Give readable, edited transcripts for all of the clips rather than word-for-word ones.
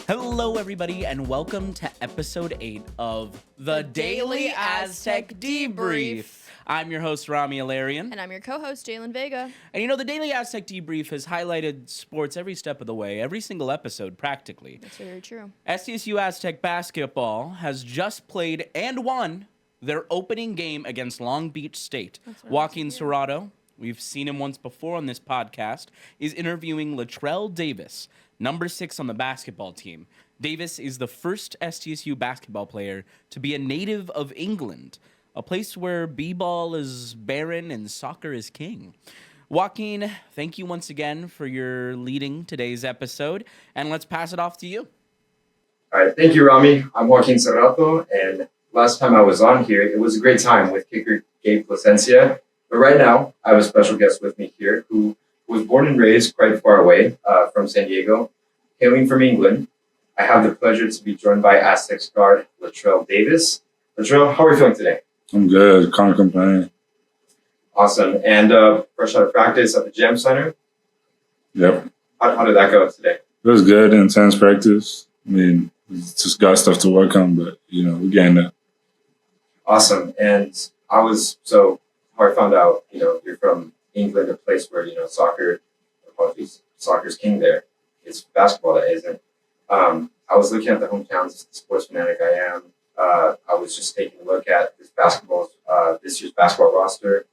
Hello, everybody, and welcome to episode 8 of the Daily Aztec Debrief. I'm your host, Rami Alarian. And I'm your co-host, Jalen Vega. And you know, the Daily Aztec Debrief has highlighted sports every step of the way, every single episode, practically. That's very true. SDSU Aztec basketball has just played and won their opening game against Long Beach State. Joaquin Serrato, we've seen him once before on this podcast, is interviewing Latrell Davis, number 6 on the basketball team. Davis is the first SDSU basketball player to be a native of England, a place where b-ball is barren and soccer is king. Joaquin, thank you once again for your leading today's episode, and let's pass it off to you. All right, thank you, Rami. I'm Joaquin Serrato, and last time I was on here, it was a great time with kicker Gabe Placencia. But right now, I have a special guest with me here who was born and raised quite far away from San Diego, hailing from England. I have the pleasure to be joined by Aztec guard Latrell Davis. Latrell, how are you feeling today? I'm good. Can't complain. Awesome. And fresh out of practice at the Jam Center? Yep. How did that go today? It was good. Intense practice. I mean, just got stuff to work on, but, we're getting there. Awesome. And how I found out, you're from England, a place where, soccer's king there. It's basketball that isn't. I was looking at the hometowns, the sports fanatic I am. I was just taking a look at this year's basketball roster,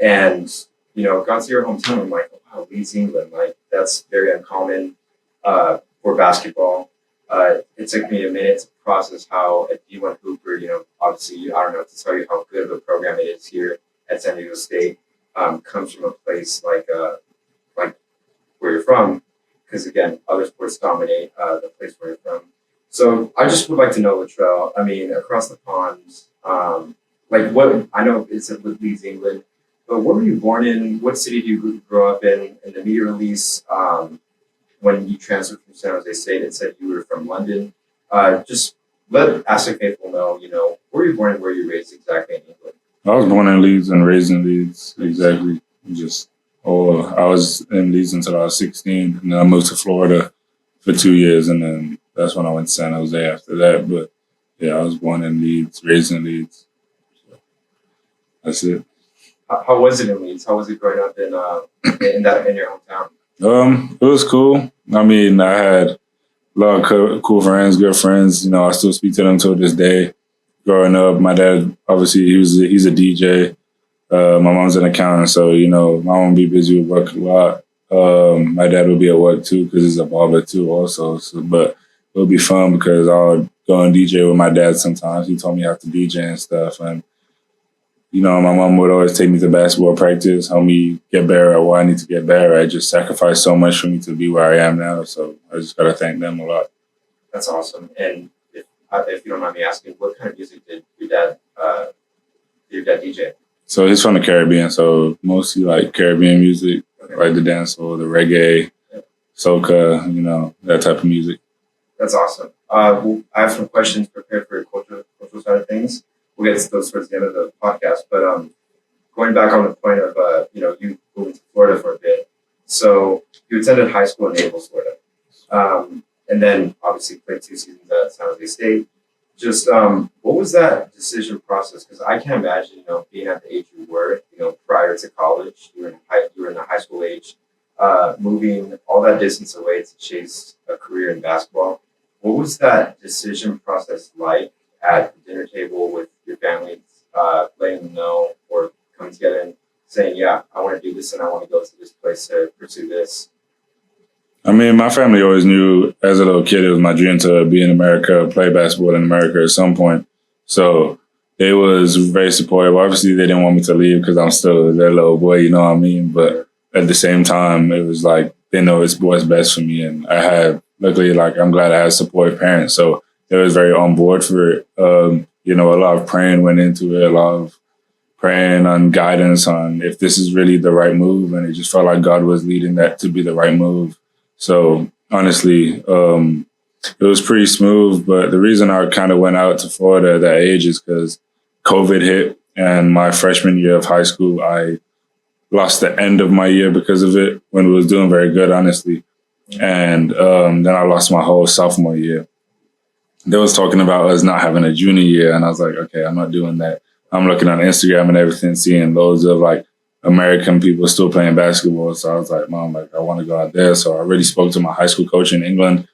and got to your hometown. I'm like, wow, Leeds, England. Like, that's very uncommon for basketball. It took me a minute to process how a D1 hooper, obviously, I don't know to tell you how good of a program it is here at San Diego State. Comes from a place like where you're from, because again, other sports dominate the place where you're from. So I just would like to know, Latrell, I mean, across the pond, what I know it's with Leeds, England, but where were you born in? What city do you grow up in? In the media release, when you transferred from San Jose State, it said you were from London. Just let Aztec faithful know, where you born and where you raised exactly in England. I was born in Leeds and raised in Leeds, exactly. I was in Leeds until I was 16, and then I moved to Florida for 2 years, and then that's when I went to San Jose after that. But yeah, I was born in Leeds, raised in Leeds. So that's it. How was it in Leeds? How was it growing up in your hometown? It was cool. I mean, I had a lot of cool friends, good friends. I still speak to them till this day. Growing up, my dad, obviously, he's a DJ. My mom's an accountant, so, my mom would be busy with work a lot. My dad would be at work, too, because he's a barber, too, also. But it would be fun because I would go and DJ with my dad sometimes. He taught me how to DJ and stuff. And, my mom would always take me to basketball practice, help me get better at what I need to get better at. Just sacrificed so much for me to be where I am now. So I just got to thank them a lot. That's awesome. And if you don't mind me asking, what kind of music did your dad DJ? So he's from the Caribbean, so mostly like Caribbean music, like the dancehall, the reggae, soca, that type of music. That's awesome. I have some questions prepared for your cultural side of things. We'll get to those towards the end of the podcast. But going back on the point of you moving to Florida for a bit. So you attended high school in Naples, Florida, and then obviously played 2 seasons at San Jose State. Just what was that decision process? Because I can't imagine, being at the age you were, prior to college, you were in the high school age, moving all that distance away to chase a career in basketball. What was that decision process like at the dinner table with your family, letting them know or coming together and saying, yeah, I want to do this and I want to go to this place to pursue this? I mean, my family always knew as a little kid it was my dream to be in America, play basketball in America at some point. So they was very supportive. Obviously, they didn't want me to leave because I'm still their little boy, you know what I mean? But at the same time, it was like they know it's what's best for me. And luckily, I'm glad I had supportive parents. So they was very on board for it. A lot of praying went into it, a lot of praying on guidance on if this is really the right move. And it just felt like God was leading that to be the right move. So honestly, it was pretty smooth. But the reason I kind of went out to Florida at that age is because COVID hit. And my freshman year of high school, I lost the end of my year because of it when we was doing very good, honestly. And then I lost my whole sophomore year. They was talking about us not having a junior year, and I was like, okay, I'm not doing that. I'm looking on Instagram and everything, seeing loads of like American people still playing basketball. So I was like, Mom, like I want to go out there. So I already spoke to my high school coach in England,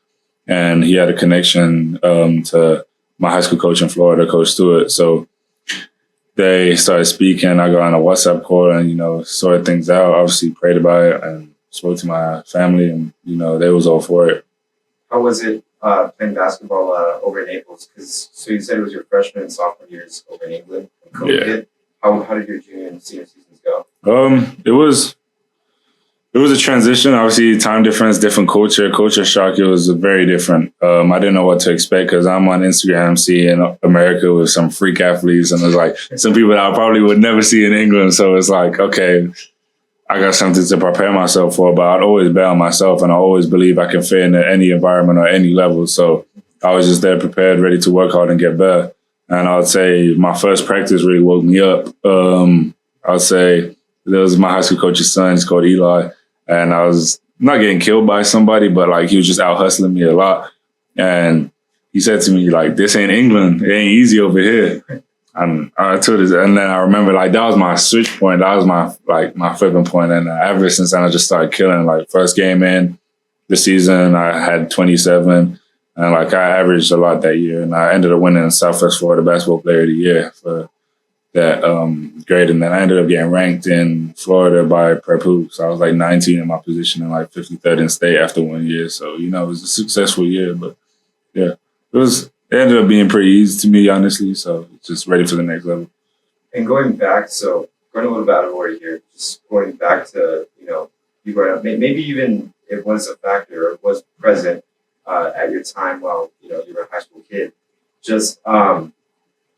and he had a connection to my high school coach in Florida, Coach Stewart. So they started speaking. I got on a WhatsApp call and, sorted things out, obviously prayed about it and spoke to my family, and, they was all for it. How was it playing basketball over in Naples? So you said it was your freshman and sophomore years over in England when COVID hit. How did your junior and senior seasons go? It was a transition. Obviously, time difference, different culture shock. It was very different. I didn't know what to expect because I'm on Instagram seeing America with some freak athletes, and there's like some people that I probably would never see in England. So it's like, okay, I got something to prepare myself for, but I'd always bet on myself, and I always believe I can fit in any environment or any level. So I was just there prepared, ready to work hard and get better. And I would say my first practice really woke me up. I would say there was my high school coach's son. He's called Eli. And I was not getting killed by somebody, but like he was just out hustling me a lot. And he said to me, like, this ain't England. It ain't easy over here. And I took this, and then I remember like that was my switch point. That was my flipping point. And ever since then, I just started killing. Like first game in the season, I had 27, and like I averaged a lot that year. And I ended up winning Southwest Florida Basketball Player of the Year for that grade. And then I ended up getting ranked in Florida by Prep Hoops. I was like 19 in my position and like 53rd in state after 1 year. So, it was a successful year, but yeah, it ended up being pretty easy to me, honestly. So just ready for the next level. And going a little bit out of order here, just going back to, you brought up, maybe even it was a factor or it was present at your time while, you were a high school kid. Just,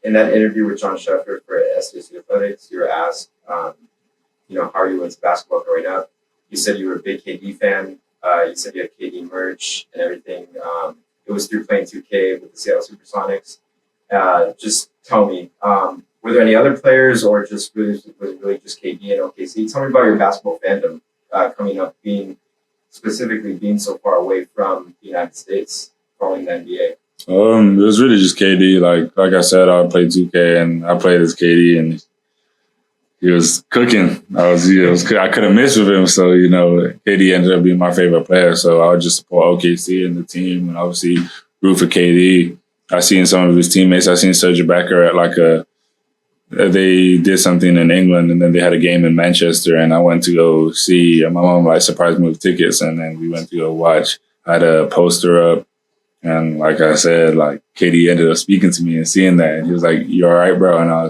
in that interview with John Sheffer for SDSU Athletics, you were asked, how are you into basketball growing up? You said you were a big KD fan. You said you had KD merch and everything. It was through playing 2K with the Seattle Supersonics. Just tell me, were there any other players or was it really just KD and OKC? Tell me about your basketball fandom coming up, being so far away from the United States, following the NBA. It was really just KD. Like I said, I played 2K and I played as KD, and he was cooking. I couldn't miss with him. So, KD ended up being my favorite player. So I would just support OKC and the team, and obviously root for KD. I seen some of his teammates. I seen Serge Ibaka at they did something in England, and then they had a game in Manchester, and I went to go see. My mom surprised me with tickets, and then we went to go watch. I had a poster up. And like I said, KD ended up speaking to me and seeing that, and he was like, "You all right, bro?" And I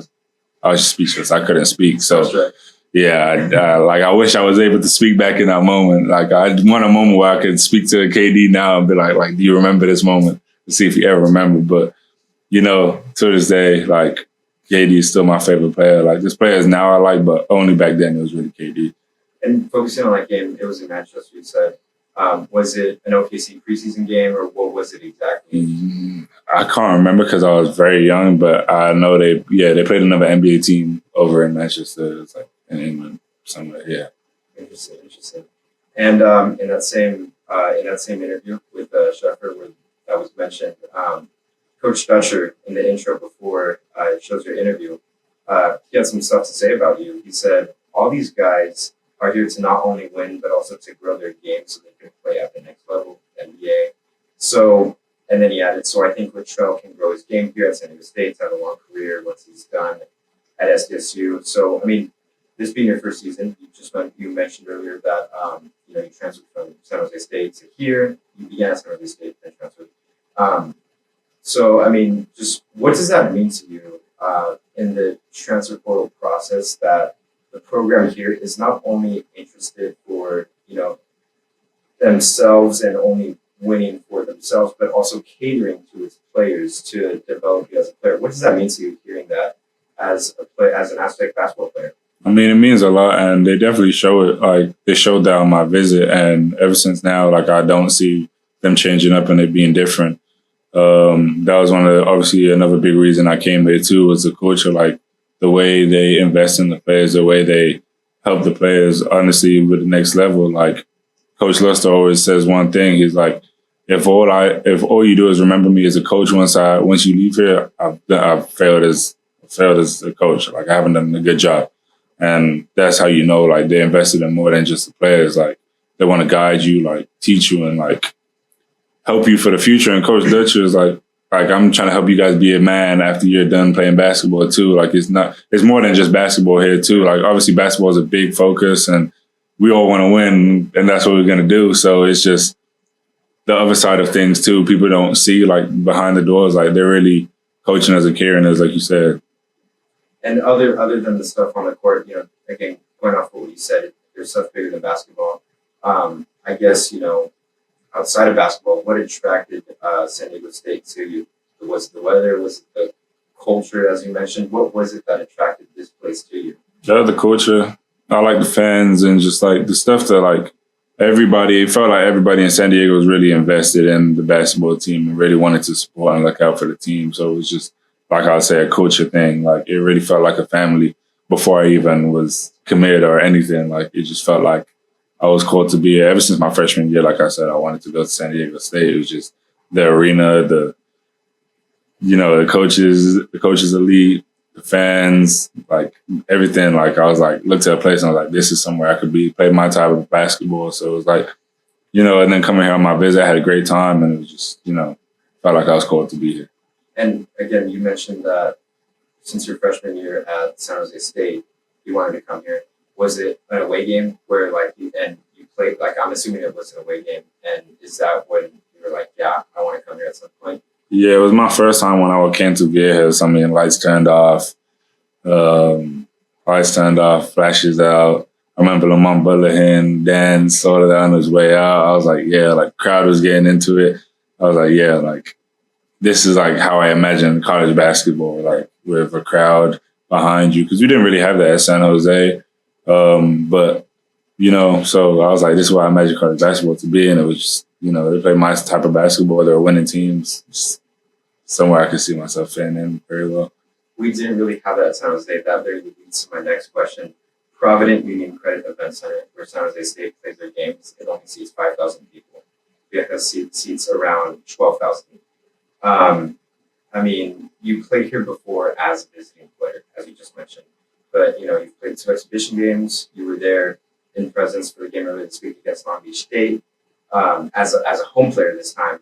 was just speechless. I couldn't speak. So, right. Yeah, I wish I was able to speak back in that moment. I want a moment where I could speak to KD now and be like, "Do you remember this moment?" To see if he ever remembered. But to this day, KD is still my favorite player. There's players now I like, but only back then it was really KD. And focusing on that game, it was in Manchester. You said. Was it an OKC preseason game, or what was it exactly? I can't remember because I was very young, but I know they played another NBA team over in Manchester. It's in England somewhere. Yeah. Interesting. And in that same interview with Sheffer, where that was mentioned, Coach Dutcher in the intro before it shows your interview, he had some stuff to say about you. He said, "All these guys are here to not only win, but also to grow their game so they can play at the next level, NBA. So, and then he added, so I think Latrell can grow his game here at San Diego State, have a long career once he's done at SDSU. So, this being your first season, you mentioned earlier that, you transferred from San Jose State to here. You began at San Jose State, then transferred. So, just what does that mean to you in the transfer portal process that the program here is not only interested for, themselves and only winning for themselves, but also catering to its players to develop you as a player? What does that mean to you hearing that as an Aztec basketball player? It means a lot, and they definitely show it. They showed that on my visit, and ever since now, I don't see them changing up and it being different. That was obviously another big reason I came here too, was the culture, the way they invest in the players, the way they help the players, honestly, with the next level. Coach Luster always says one thing. He's like, if all you do is remember me as a coach once you leave here, I've failed as a coach. Like I haven't done a good job. And that's how you know, like they invested in more than just the players. Like they want to guide you, like teach you and like help you for the future. And Coach Dutcher is like I'm trying to help you guys be a man after you're done playing basketball too. Like it's more than just basketball here too. Like obviously basketball is a big focus and we all want to win and that's what we're going to do. So it's just the other side of things too. People don't see like behind the doors, like they're really coaching us and caring us, like you said. And other than the stuff on the court, you know, again, going off what you said, there's stuff bigger than basketball. I guess, you know, outside of basketball, what attracted San Diego State to you? Was it the weather? Was it the culture, as you mentioned? What was it that attracted this place to you? The culture. I like the fans and just like the stuff that like it felt like everybody in San Diego was really invested in the basketball team and really wanted to support and look out for the team. So it was just, like I would say, a culture thing. Like it really felt like a family before I even was committed or anything. Like it just felt like I was called to be here. Ever since my freshman year, like I said, I wanted to go to San Diego State. It was just the arena, the coaches elite, the fans, like everything. Like I was like, looked at a place and I was like, this is somewhere I could be, play my type of basketball. So it was like, you know, and then coming here on my visit, I had a great time and it was just, you know, felt like I was called to be here. And again, you mentioned that since your freshman year at San Jose State, you wanted to come here. Was it an away game where like you played, like I'm assuming it was an away game, and is that when you were like, yeah, I want to come here at some point? Yeah, it was my first time when I came to Viejas. I mean, lights turned off, flashes out. I remember Lamont Butler Dan saw that on his way out. I was like, yeah, like crowd was getting into it. I was like, yeah, like this is like how I imagine college basketball, like with a crowd behind you. Because we didn't really have that at San Jose. But, you know, so I was like, this is what I imagine college basketball to be. And it was just, you know, they play my type of basketball. They were winning teams. Just somewhere I could see myself fitting in very well. We didn't really have that at San Jose. That very leads to my next question. Provident Union Credit Event Center, where San Jose State plays their games, it only seats 5,000 people. Viejas seats around 12,000. I mean, you played here before as a visiting player, as you just mentioned. But, you know, you've played 2 exhibition games. You were there in presence for the game earlier this week against Long Beach State as a home player this time.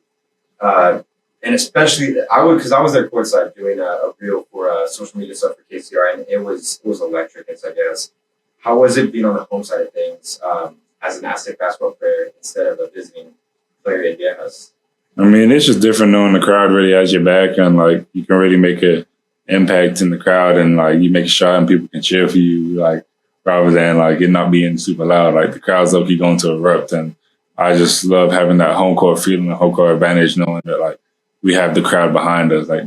And especially, because I was there courtside doing a reel for social media stuff for KCR, and it was electric, I guess. How was it being on the home side of things as an Aztec basketball player instead of a visiting player in Viejas? I mean, it's just different knowing the crowd really has your back and, like, you can really make an impact in the crowd and, like, you make a shot and people can cheer for you, like, rather than, like, it not being super loud. Like, the crowd's low-key going to erupt, and I just love having that home court feeling, the home court advantage, knowing that, like, we have the crowd behind us. Like,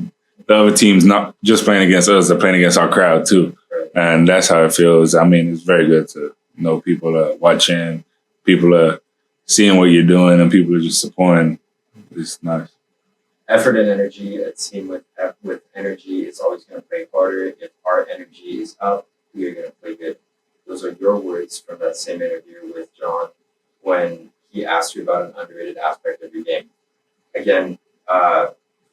the other team's not just playing against us, they're playing against our crowd, too. And that's how it feels. I mean, it's very good to know people are watching, people are seeing what you're doing, and people are just supporting. It's nice. Effort and energy. A team with energy is always going to play harder. If our energy is up, we are going to play good. Those are your words from that same interview with John when he asked you about an underrated aspect of your game. Again, I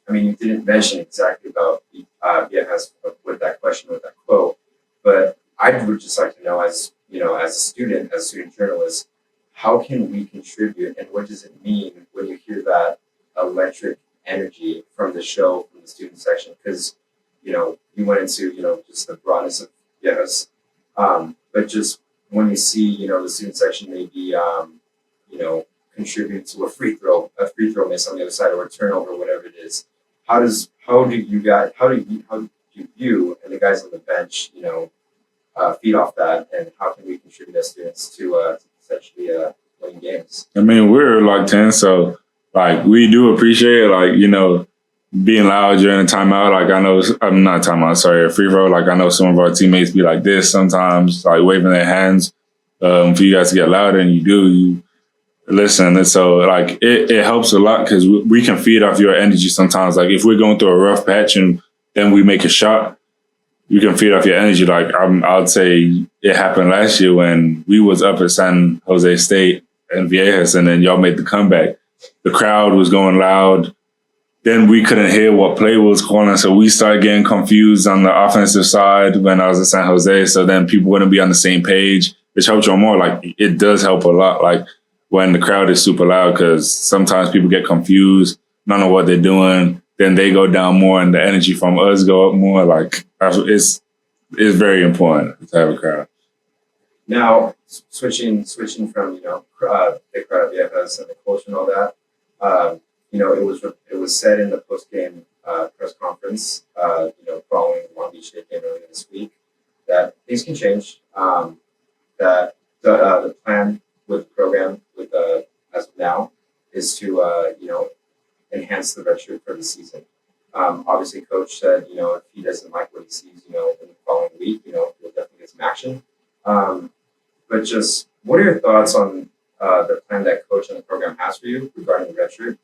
mean, you didn't mention exactly about Viejas with that question, with that quote, but I would just like to know, as you know, as a student journalist, how can we contribute, and what does it mean when you hear that electric energy from the show, from the student section? Because, you know, you went into, you know, just the broadness of Viejas, but just when you see, you know, the student section maybe, you know, contribute to a free throw miss on the other side, or a turnover, whatever it is. How do you and the guys on the bench, you know, feed off that, and how can we contribute as students to essentially winning games? I mean, we're locked in, so like we do appreciate like, you know, being loud during a timeout. Like I know, I'm not timeout, sorry, a free throw. Like I know some of our teammates be like this sometimes, like waving their hands for you guys to get louder, and you listen. And so like it helps a lot because we can feed off your energy sometimes. Like if we're going through a rough patch and then we make a shot, you can feed off your energy. Like I'd say it happened last year when we was up at San Jose State in Viejas, and then y'all made the comeback. The crowd was going loud. Then we couldn't hear what play was calling, so we started getting confused on the offensive side when I was in San Jose. So then people wouldn't be on the same page, which helped you more. Like, it does help a lot, like when the crowd is super loud, because sometimes people get confused, don't know what they're doing. Then they go down more, and the energy from us go up more. Like, it's very important to have a crowd. Now, switching from the crowd of Viejas and the coach and all that. It was said in the post game press conference, following the Long Beach State game earlier this week, that things can change. That the plan with the program, as of now, is to enhance the redshirt for the season. Obviously, coach said if he doesn't like what he sees, in the following week, he'll definitely get some action. But just what are your thoughts on the plan that coach and the program has for you regarding the redshirt?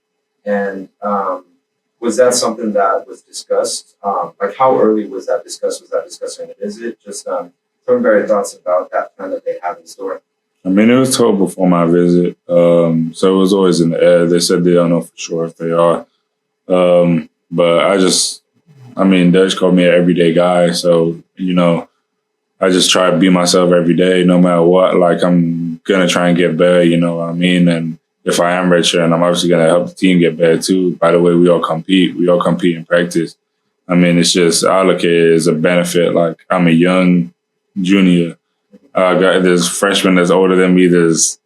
And was that something that was discussed? Like, how early was that discussed? Was that discussed during the visit? Just some very thoughts about that plan that they have in store. I mean, it was told before my visit, so it was always in the air. They said they don't know for sure if they are. But Dutch called me an everyday guy, so, I just try to be myself every day, no matter what. Like, I'm going to try and get better, you know what I mean? And if I am redshirt, and I'm obviously going to help the team get better too. By the way, we all compete. We all compete in practice. I mean, it's just, I look at it as a benefit. Like, I'm a young junior. There's freshmen that's older than me. There's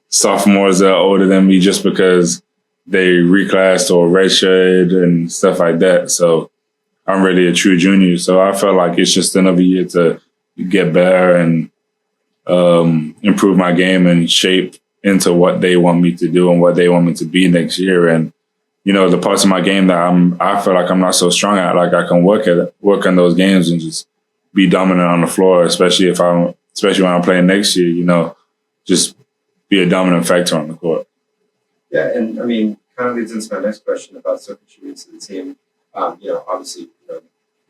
sophomores that are older than me just because they reclassed or redshirt and stuff like that. So I'm really a true junior. So I felt like it's just another year to get better and improve my game and shape into what they want me to do and what they want me to be next year. And, the parts of my game that I feel like I'm not so strong at, like I can work on those games and just be dominant on the floor, especially when I'm playing next year, just be a dominant factor on the court. Yeah, and I mean, kind of leads into my next question about still contributing to the team. Obviously,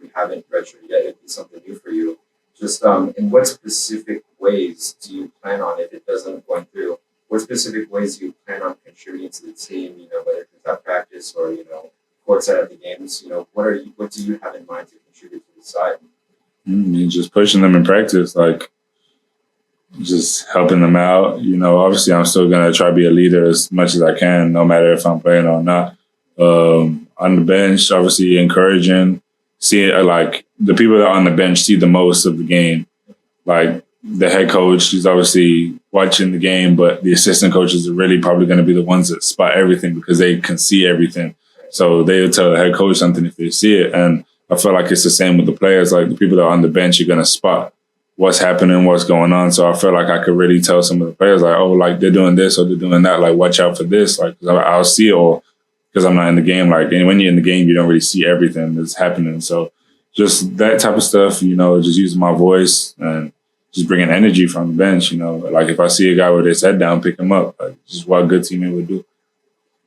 you haven't redshirted yet. It'd be something new for you. Just in what specific ways do you plan on, if it doesn't go through, what specific ways do you plan on contributing to the team? Whether it's at practice or courtside at the games. What do you have in mind to contribute to the side? Just pushing them in practice, like just helping them out. Obviously, I'm still gonna try to be a leader as much as I can, no matter if I'm playing or not. On the bench, obviously encouraging, seeing like the people that are on the bench see the most of the game. Like the head coach is obviously watching the game, but the assistant coaches are really probably going to be the ones that spot everything because they can see everything. So they'll tell the head coach something if they see it. And I feel like it's the same with the players. Like the people that are on the bench are going to spot what's happening, what's going on. So I feel like I could really tell some of the players, like, oh, like they're doing this or they're doing that. Like, watch out for this. Like, I'll see it all because I'm not in the game. Like, and when you're in the game, you don't really see everything that's happening. So just that type of stuff, just using my voice and just bringing energy from the bench, Like if I see a guy with his head down, pick him up. Like, just what a good teammate would do.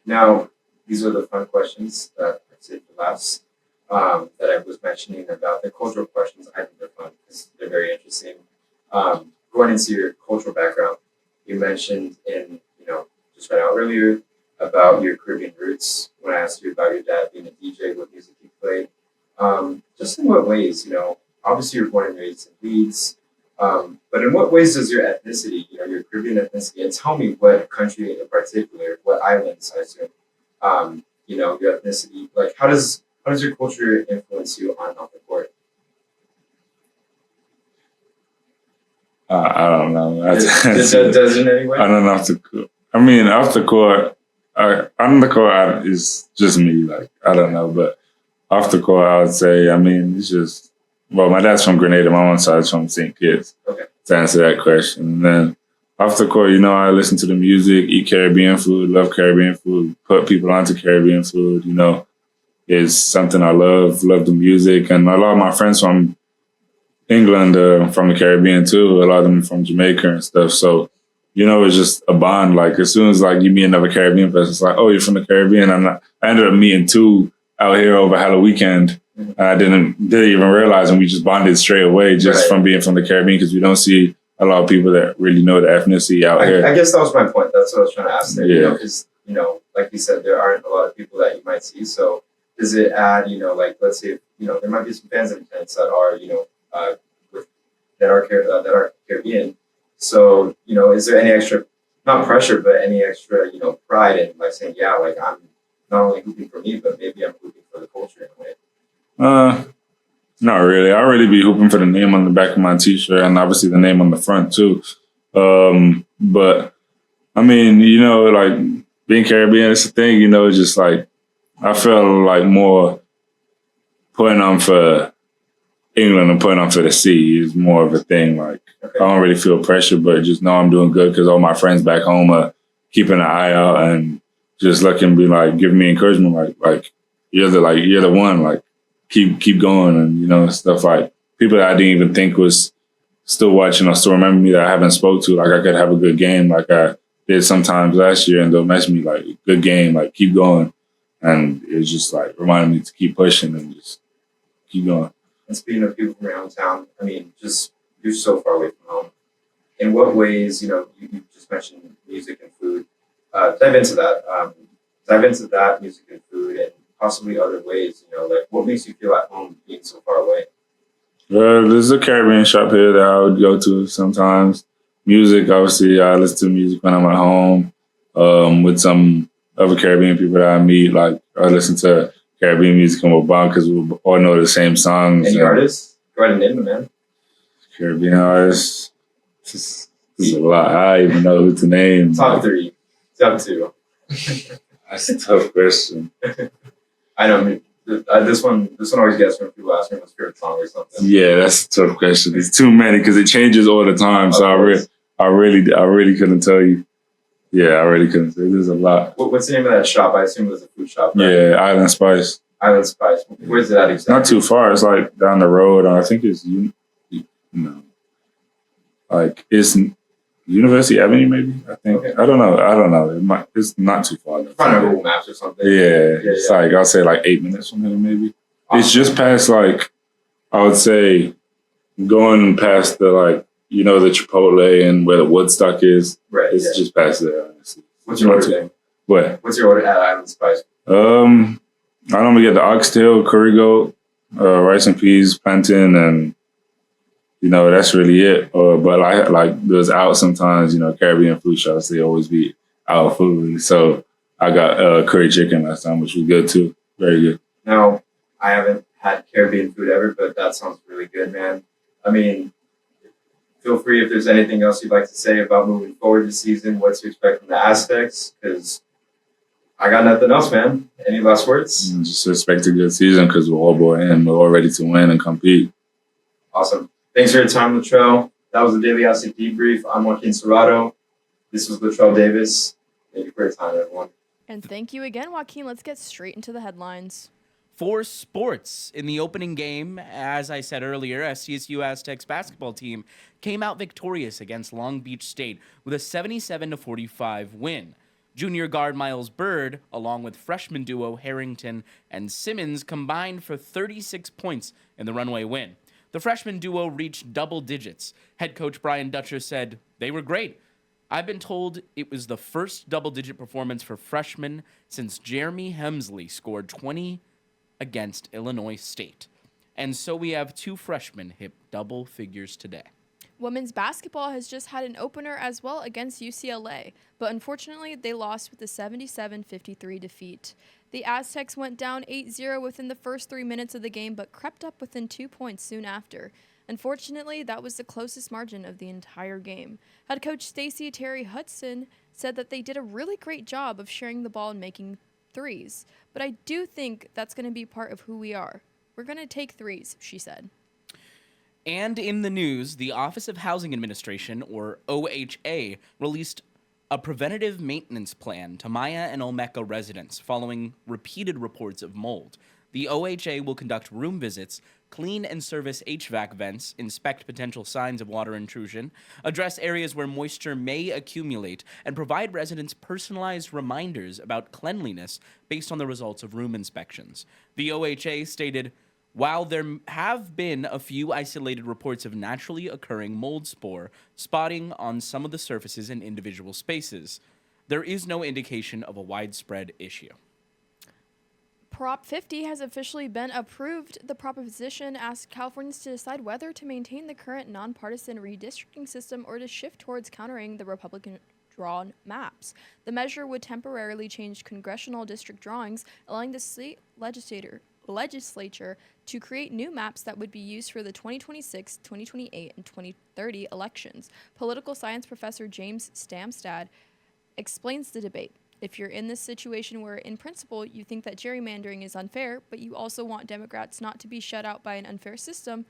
Now, these are the fun questions that I saved for last. That I was mentioning about the cultural questions. I think they're fun because they're very interesting. Going into your cultural background, you mentioned just right out earlier about your Caribbean roots. When I asked you about your dad being a DJ, what music he played, just in what ways, obviously you're born and raised in Leeds, but in what ways does your ethnicity, your Caribbean ethnicity, and tell me what country in particular, what islands, I assume, your ethnicity, like how does your culture influence you on and off the court? I don't know. Does it in any way? I don't know off the court. I mean, off the court, on the court is just me. Like, I don't know. But off the court, I would say, I mean, it's just, well, my dad's from Grenada. My mom's side's from St. Kitts. Okay. To answer that question. And then off the court, I listen to the music, eat Caribbean food, love Caribbean food, put people onto Caribbean food, is something I love the music. And a lot of my friends from England are from the Caribbean too. A lot of them from Jamaica and stuff. So, it's just a bond. Like as soon as you meet another Caribbean person, it's like, oh, you're from the Caribbean. I ended up meeting two out here over Halloween weekend. And I didn't even realize, and we just bonded straight away just from being from the Caribbean because we don't see a lot of people that really know the ethnicity out here. I guess that was my point. That's what I was trying to ask there. Yeah. Because like you said, there aren't a lot of people that you might see. So does it add, like let's say, there might be some fans in attendance that are, that are Caribbean. So is there any extra, not pressure, but any extra, pride in like saying, yeah, like I'm not only hooping for me, but maybe I'm hooping for the culture in a way. Not really. I really be hooping for the name on the back of my t-shirt and obviously the name on the front too. But I mean, like being Caribbean, it's a thing, just like I feel like more putting on for England and putting on for the sea is more of a thing. Like I don't really feel pressure, but just know I'm doing good because all my friends back home are keeping an eye out and just looking, be like, giving me encouragement, like you're the one, like keep going, and stuff like people that I didn't even think was still watching or still remember me that I haven't spoke to. Like I could have a good game, like I did sometimes last year, and they'll message me like, good game, like keep going, and it's just like reminding me to keep pushing and just keep going. And speaking of people from your hometown, I mean, just you're so far away from home. In what ways, you just mentioned music and food. Dive into that. Music and food, and possibly other ways. Like what makes you feel at home being so far away? There's a Caribbean shop here that I would go to sometimes. Music, obviously, I listen to music when I'm at home. With some other Caribbean people that I meet, like I listen to Caribbean music and we're bond because we all know the same songs. Any artists? Go ahead and name them, man. Caribbean artists. This is a lot. I don't even know who to name. Top 3. Top 2. That's a tough question. I know. I mean, this one always gets when people ask me what's favorite song or something. Yeah, that's a tough question. There's too many because it changes all the time. So I really couldn't tell you. Yeah, I really couldn't say. There's a lot. What's the name of that shop? I assume it was a food shop, right? Yeah, Island Spice. Island Spice. Where's it at exactly? Not too far. It's like down the road. I think it's like it's University Avenue, maybe. I think. Okay. I don't know. It's not too far. Find on Google Maps or something. Yeah, it's like I'll say like 8 minutes from here, maybe. Awesome. It's just past like I would say going past the the Chipotle and where the Woodstock is. Right. It's just past there. Honestly. What's your order name? What? What's your order at Island Spice? I normally get the oxtail, curry goat, rice and peas, plantain, and that's really it. But like there's out sometimes, Caribbean food shops, they always be out of food. So I got curry chicken last time, which was good too. Very good. Now, I haven't had Caribbean food ever, but that sounds really good, man. I mean, feel free if there's anything else you'd like to say about moving forward this season, what to expect from the Aztecs, because I got nothing else, man. Any last words? Just expect a good season because we're all bought in. We're all ready to win and compete. Awesome. Thanks for your time, Latrell. That was the Daily Aztec Debrief. I'm Joaquin Serrato. This was Latrell Davis. Thank you for your time, everyone. And thank you again, Joaquin. Let's get straight into the headlines. For sports, in the opening game, as I said earlier, SDSU Aztecs basketball team came out victorious against Long Beach State with a 77-45 win. Junior guard Miles Bird, along with freshman duo Harrington and Simmons, combined for 36 points in the runway win. The freshman duo reached double digits. Head coach Brian Dutcher said, "They were great. I've been told it was the first double-digit performance for freshmen since Jeremy Hemsley scored 20 against Illinois State. And so we have 2 freshmen hit double figures today." Women's basketball has just had an opener as well against UCLA, but unfortunately they lost with a 77-53 defeat. The Aztecs went down 8-0 within the first 3 minutes of the game, but crept up within 2 points soon after. Unfortunately, that was the closest margin of the entire game. Head coach Stacey Terry Hudson said that they did a really great job of sharing the ball and making threes, but I do think that's going to be part of who we are. We're going to take threes, she said. And in the news, the Office of Housing Administration, or OHA, released a preventative maintenance plan to Maya and Olmeca residents following repeated reports of mold. The OHA will conduct room visits, clean and service HVAC vents, inspect potential signs of water intrusion, address areas where moisture may accumulate, and provide residents personalized reminders about cleanliness based on the results of room inspections. The OHA stated, While there have been a few isolated reports of naturally occurring mold spore spotting on some of the surfaces in individual spaces, there is no indication of a widespread issue. Prop 50 has officially been approved. The proposition asks Californians to decide whether to maintain the current nonpartisan redistricting system or to shift towards countering the Republican drawn maps. The measure would temporarily change congressional district drawings, allowing the state legislature to create new maps that would be used for the 2026, 2028, and 2030 elections. Political science professor James Stamstad explains the debate. If you're in this situation where, in principle, you think that gerrymandering is unfair, but you also want Democrats not to be shut out by an unfair system,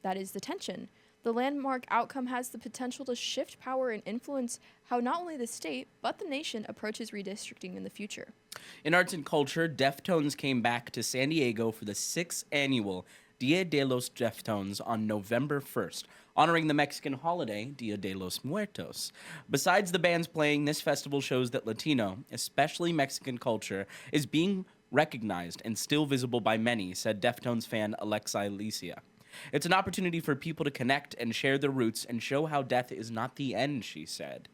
that is the tension. The landmark outcome has the potential to shift power and influence how not only the state, but the nation approaches redistricting in the future. In arts and culture, Deftones came back to San Diego for the 6th annual Dia de los Deftones on November 1st, honoring the Mexican holiday Dia de los Muertos. Besides the bands playing, this festival shows that Latino, especially Mexican culture, is being recognized and still visible by many, said Deftones fan Alexei Licia. It's an opportunity for people to connect and share their roots and show how death is not the end, she said.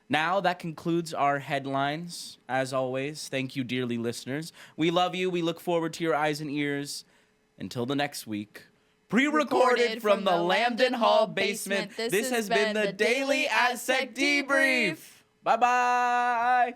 Now, that concludes our headlines. As always, thank you, dearly listeners. We love you. We look forward to your eyes and ears. Until the next week. Pre-recorded from the Lambden Hall basement, this has been the Daily Aztec Debrief. Bye-bye.